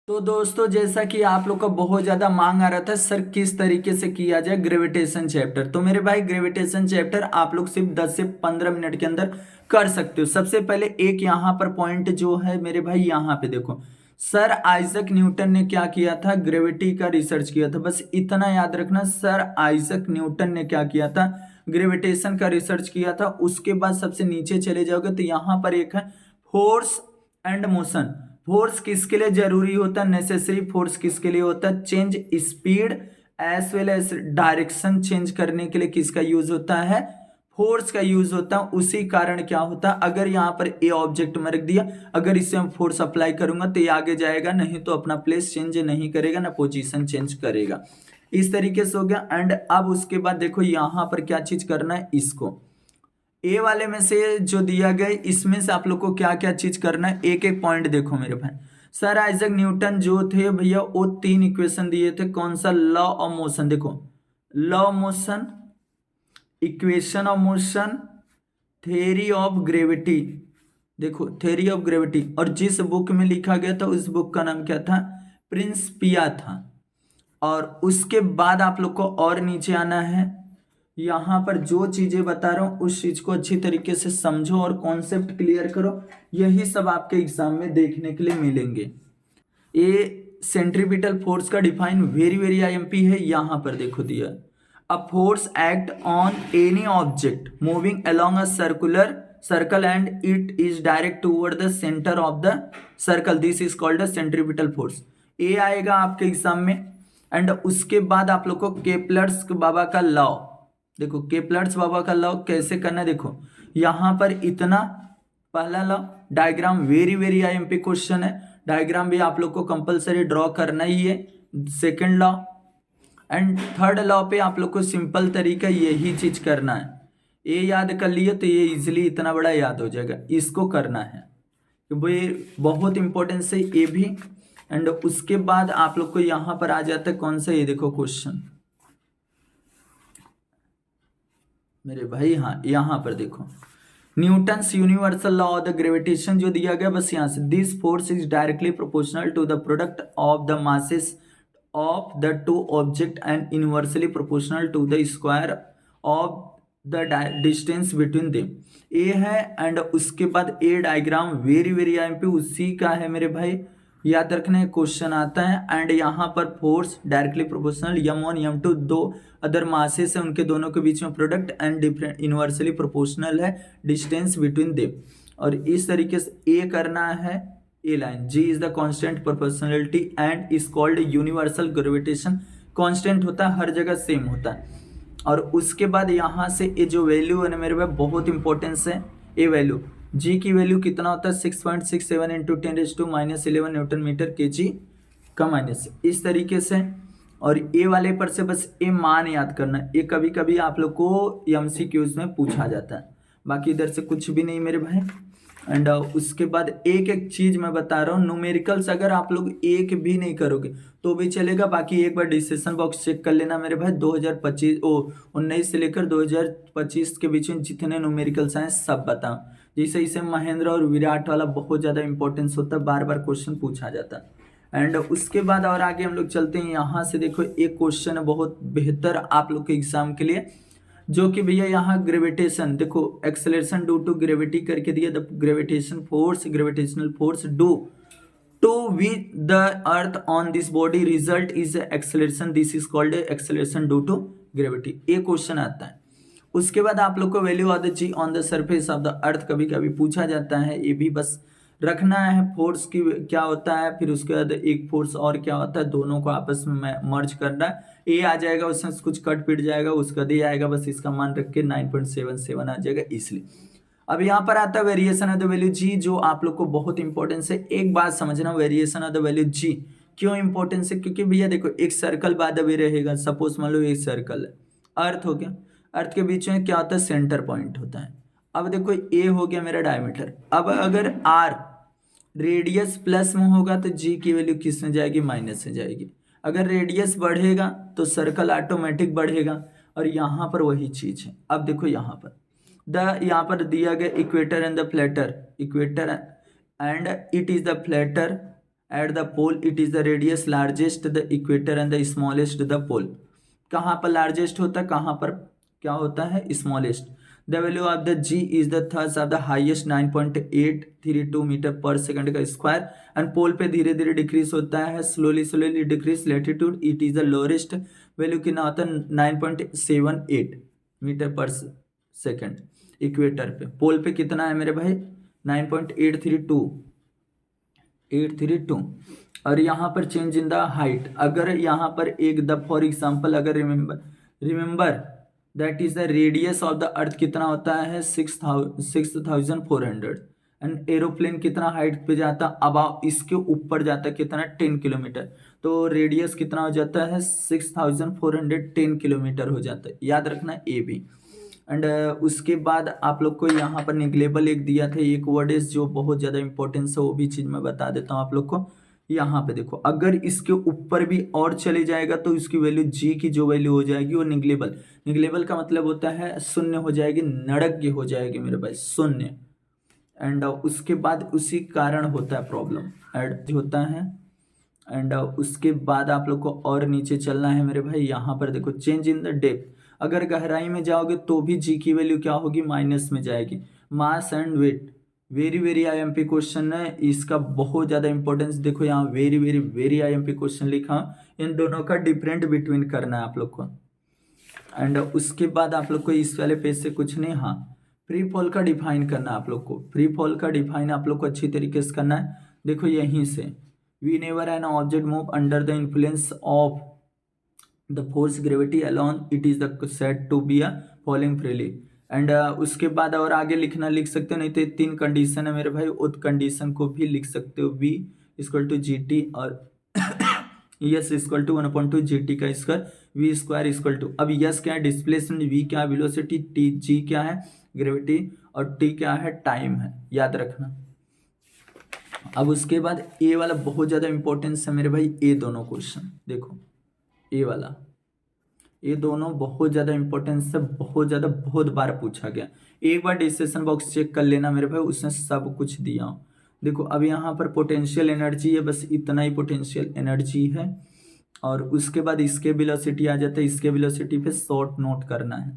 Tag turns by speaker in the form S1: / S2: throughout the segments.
S1: तो दोस्तों जैसा कि आप लोग का बहुत ज्यादा मांग आ रहा था सर किस तरीके से किया जाए ग्रेविटेशन चैप्टर। तो मेरे भाई ग्रेविटेशन चैप्टर आप लोग सिर्फ 10 से 15 मिनट के अंदर कर सकते हो। सबसे पहले एक यहाँ पर पॉइंट जो है मेरे भाई यहाँ पे देखो, सर आइजक न्यूटन ने क्या किया था, ग्रेविटी का रिसर्च किया था। बस इतना याद रखना, सर आइजक न्यूटन ने क्या किया था, ग्रेविटेशन का रिसर्च किया था। उसके बाद सबसे नीचे चले जाओगे तो यहाँ पर एक है फोर्स एंड मोशन। फोर्स किसके लिए जरूरी होता है, नेसेसरी फोर्स किसके लिए होता है, change speed as well as direction change करने के लिए किसका यूज होता है, फोर्स का यूज होता है। उसी कारण क्या होता है, अगर यहाँ पर ए ऑब्जेक्ट में रख दिया, अगर इसे मैं फोर्स अप्लाई करूंगा तो ये आगे जाएगा, नहीं तो अपना प्लेस चेंज नहीं करेगा, ना पोजीशन चेंज करेगा। इस तरीके से हो गया। एंड अब उसके बाद देखो यहाँ पर क्या चीज करना है, इसको ए वाले में से जो दिया गया इसमें से आप लोग को क्या क्या चीज करना है, एक एक पॉइंट देखो मेरे भाई। सर आइजक न्यूटन जो थे भैया वो तीन इक्वेशन दिए थे। कौन सा, लॉ ऑफ मोशन, देखो law of motion, equation of motion, theory of gravity. देखो थ्योरी ऑफ ग्रेविटी, और जिस बुक में लिखा गया था उस बुक का नाम क्या था, प्रिंसिपिया था। और उसके बाद आप लोग को और नीचे आना है, यहाँ पर जो चीजें बता रहा हूं उस चीज को अच्छी तरीके से समझो और कॉन्सेप्ट क्लियर करो। यही सब आपके एग्जाम में देखने के लिए मिलेंगे। ये सेंट्रीपिटल फोर्स का डिफाइन वेरी वेरी आईएमपी है। यहाँ पर देखो दिया, a force act on any object moving along a circular circle and it is direct toward the centre of the circle, this is called a centripetal force. ये आएगा आपके exam में। And उसके बाद आप लोग को केपलर्स बाबा का लॉ, देखो केपलर्स बाबा का लॉ कैसे करना है। देखो यहाँ पर इतना पहला law, diagram very very IMP question है, डायग्राम भी आप लोग को कंपलसरी ड्रॉ करना ही है। Second law and third law पे आप लोग को सिंपल तरीका यही चीज करना है। ये याद कर लिए तो ये इजिली इतना बड़ा याद हो जाएगा, इसको करना है तो ये बहुत इंपॉर्टेंट है ये भी। एंड उसके बाद आप लोग को यहाँ पर आ जाता है कौन सा, ये देखो क्वेश्चन मेरे भाई, हाँ यहाँ पर देखो Newton's universal law of the gravitation जो दिया गया, बस यहाँ से this force is directly proportional to the product of the masses of the two object and inversely proportional to the square of the distance between them. ए है। And उसके बाद a diagram very very IMP उसी का है मेरे भाई, याद रखने क्वेश्चन आता है। एंड यहाँ पर force directly proportional m1 m2 दो अदर मासेस है, उनके दोनों के बीच में product and different inversely proportional है डिस्टेंस बिटवीन देम। और इस तरीके से ए करना है, a line G is the constant proportionality and is called universal gravitation. Constant होता है, हर जगह सेम होता है। और उसके बाद यहाँ से ये जो वैल्यू है ना मेरे भाई बहुत इंपॉर्टेंस है, ये वैल्यू जी की वैल्यू कितना होता है 6.67 इंटू 10⁻11 न्यूटन मीटर के जी का माइनस, इस तरीके से। और ए वाले पर से बस ये मान याद करना, ये कभी कभी आप लोग को एमसीक्यूज में पूछा जाता है, बाकी इधर से कुछ भी नहीं मेरे भाई। एंड उसके बाद एक एक चीज मैं बता रहा हूँ, न्यूमेरिकल्स अगर आप लोग एक भी नहीं करोगे तो भी चलेगा, बाकी एक बार डिस्क्रिप्शन बॉक्स चेक कर लेना मेरे भाई। 19 से लेकर 2025 के बीच में जितने न्यूमेरिकल्स हैं सब बताओ। जैसे इसे महेंद्र और विराट वाला बहुत ज्यादा इंपॉर्टेंस होता है, बार बार क्वेश्चन पूछा जाता है। एंड उसके बाद और आगे हम लोग चलते हैं, यहाँ से देखो एक क्वेश्चन है बहुत बेहतर आप लोग के एग्जाम के लिए, जो कि भैया यहाँ ग्रेविटेशन देखो, एक्सेलरेशन ड्यू टू ग्रेविटी करके दिया, the gravitational force due to with the earth on this body result is acceleration, this is called acceleration due to gravity. ये क्वेश्चन आता है। उसके बाद आप लोग को value of the g on the surface of the earth कभी कभी पूछा जाता है, ये भी बस रखना है। फोर्स की क्या होता है, फिर उसके बाद एक फोर्स और क्या होता है, दोनों को आपस में मर्ज करना है। ए आ जाएगा उसमें कुछ कट पिट जाएगा, उसका दे आएगा, बस इसका मान रख के 9.77 आ जाएगा इसलिए। अब यहाँ पर आता है वेरिएशन ऑफ द वैल्यू जी, जो आप लोग को बहुत इंपॉर्टेंस है। एक बात समझना, वेरिएशन ऑफ द वैल्यू जी क्यों इंपॉर्टेंस है, क्योंकि भैया देखो एक सर्कल बाद अभी रहेगा, सपोज मान लो एक सर्कल है, अर्थ हो गया, अर्थ के बीच में क्या होता है सेंटर पॉइंट होता है। अब देखो ए हो गया मेरा डायमीटर, अब अगर आर रेडियस प्लस में होगा तो जी की वैल्यू किस में जाएगी, माइनस में जाएगी। अगर रेडियस बढ़ेगा तो सर्कल ऑटोमेटिक बढ़ेगा, और यहाँ पर वही चीज है। अब देखो यहाँ पर यहाँ पर दिया गया equator and the flatter, equator and it is the flatter at the pole it is the radius largest the equator and the smallest the pole. कहाँ पर लार्जेस्ट होता है, कहाँ पर क्या होता है, smallest. The value of the g is the thirst of the highest 9.832 metre per second का स्क्वायर एंड पोल पे धीरे धीरे डिक्रीज होता है, slowly decrease. Latitude it is the lowest value कितना होता है 9.78 मीटर पर सेकंड इक्वेटर पे। पोल पे कितना है मेरे भाई 9.832 और यहाँ पर चेंज इन द हाइट। अगर यहाँ पर एक द फॉर एग्जाम्पल अगर remember that is the radius of the अर्थ कितना होता है 6400 एंड एरोप्लेन कितना हाइट पे जाता है, अब इसके ऊपर जाता है कितना 10 किलोमीटर, तो रेडियस कितना हो जाता है 6410 किलोमीटर हो जाता है, याद रखना ए भी। एंड उसके बाद आप लोग को यहाँ पर निगलेबल एक दिया था, एक वर्ड है जो बहुत ज़्यादा इंपॉर्टेंस है, वो भी चीज़ मैं बता देता हूँ आप लोग को। यहाँ पे देखो अगर इसके ऊपर भी और चले जाएगा तो इसकी वैल्यू जी की जो वैल्यू हो जाएगी वो निगलेबल का मतलब होता है शून्य हो जाएगी, नड़ज्ञ हो जाएगी मेरे भाई, शून्य। एंड उसके बाद उसी कारण होता है प्रॉब्लम ऐड होता है। एंड उसके बाद आप लोग को और नीचे चलना है मेरे भाई। यहाँ पर देखो चेंज इन द डेप्थ, अगर गहराई में जाओगे तो भी जी की वैल्यू क्या होगी, माइनस में जाएगी। Mass and weight very IMP question है, इसका बहुत ज़्यादा इंपॉर्टेंस देखो यहाँ वेरी आईएमपी क्वेश्चन लिखा, इन दोनों का डिफरेंट बिटवीन करना है आप लोग को। एंड उसके बाद आप लोग को इस वाले पेज से कुछ नहीं, हाँ फ्री फॉल का डिफाइन करना है आप लोग को। फ्री फॉल का डिफाइन आप लोग को अच्छी तरीके से करना है। देखो यहीं से we never an object move under the influence of the force gravity alone it is the said to be a falling freely. And उसके बाद और आगे लिख सकते हो, नहीं तो 3 कंडीशन है मेरे भाई, उस कंडीशन को भी लिख सकते हो। v equal to G T और S equal to 1/2 G T का square, V square equal to, अब यस क्या है डिस्प्लेसमेंट, वी क्या है वेलोसिटी, टी जी क्या है ग्रेविटी और टी क्या है टाइम है, याद रखना। अब उसके बाद ए वाला बहुत ज़्यादा इंपॉर्टेंस है मेरे भाई, ए दोनों क्वेश्चन देखो, ए वाला ये दोनों बहुत ज़्यादा इंपॉर्टेंस है, बहुत बार पूछा गया। एक बार डिस्कशन बॉक्स चेक कर लेना मेरे भाई, उसने सब कुछ दिया। देखो अब यहाँ पर पोटेंशियल एनर्जी है, बस इतना ही पोटेंशियल एनर्जी है और उसके बाद इसके वेलोसिटी आ जाता है, इसके वेलोसिटी पे शॉर्ट नोट करना है।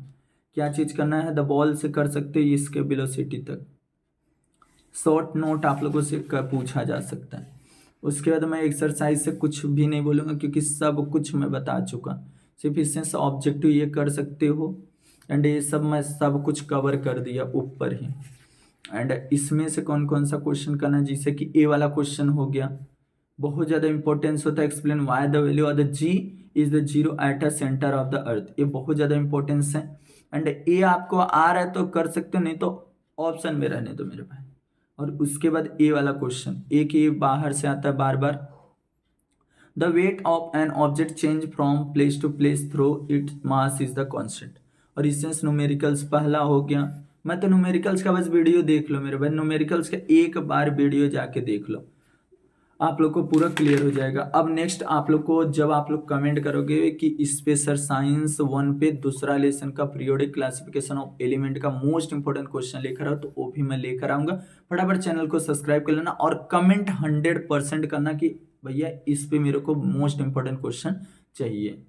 S1: क्या चीज़ करना है, द बॉल से कर सकते हो इसके वेलोसिटी तक शॉर्ट नोट आप लोगों से पूछा जा सकता है। उसके बाद मैं एक्सरसाइज से कुछ भी नहीं बोलूँगा क्योंकि सब कुछ मैं बता चुका, सिर्फ इससे ऑब्जेक्टिव ये कर सकते हो एंड ये सब मैं सब कुछ कवर कर दिया ऊपर ही। एंड इसमें से कौन कौन सा क्वेश्चन करना है, जैसे कि ए वाला क्वेश्चन हो गया, बहुत ज़्यादा इंपॉर्टेंस होता है। Explain why the value of the g is the zero at a centre of the earth, ये बहुत ज़्यादा इंपॉर्टेंस है। एंड ए आपको आ रहा है तो कर सकते हो, नहीं तो ऑप्शन में रहने दो मेरे भाई। और उसके बाद ए वाला क्वेश्चन, ए के बाहर से आता है बार बार, the weight of an object change from place to place through its mass is the constant. और इससे न्यूमेरिकल्स पहला हो गया, मैं तो न्यूमेरिकल्स का बस वीडियो देख लो मेरे भाई, न्यूमेरिकल्स का एक बार वीडियो जाके देख लो, आप लोग को पूरा क्लियर हो जाएगा। अब नेक्स्ट आप लोग को जब आप लोग कमेंट करोगे कि इस पे सर साइंस 1 पे दूसरा लेसन का पीरियोडिक क्लासिफिकेशन ऑफ एलिमेंट का मोस्ट इंपोर्टेंट क्वेश्चन लेकर आओ, तो वो भी मैं लेकर आऊँगा। फटाफट चैनल को सब्सक्राइब कर लेना और कमेंट 100% करना कि भैया इस पे मेरे को मोस्ट इंपोर्टेंट क्वेश्चन चाहिए।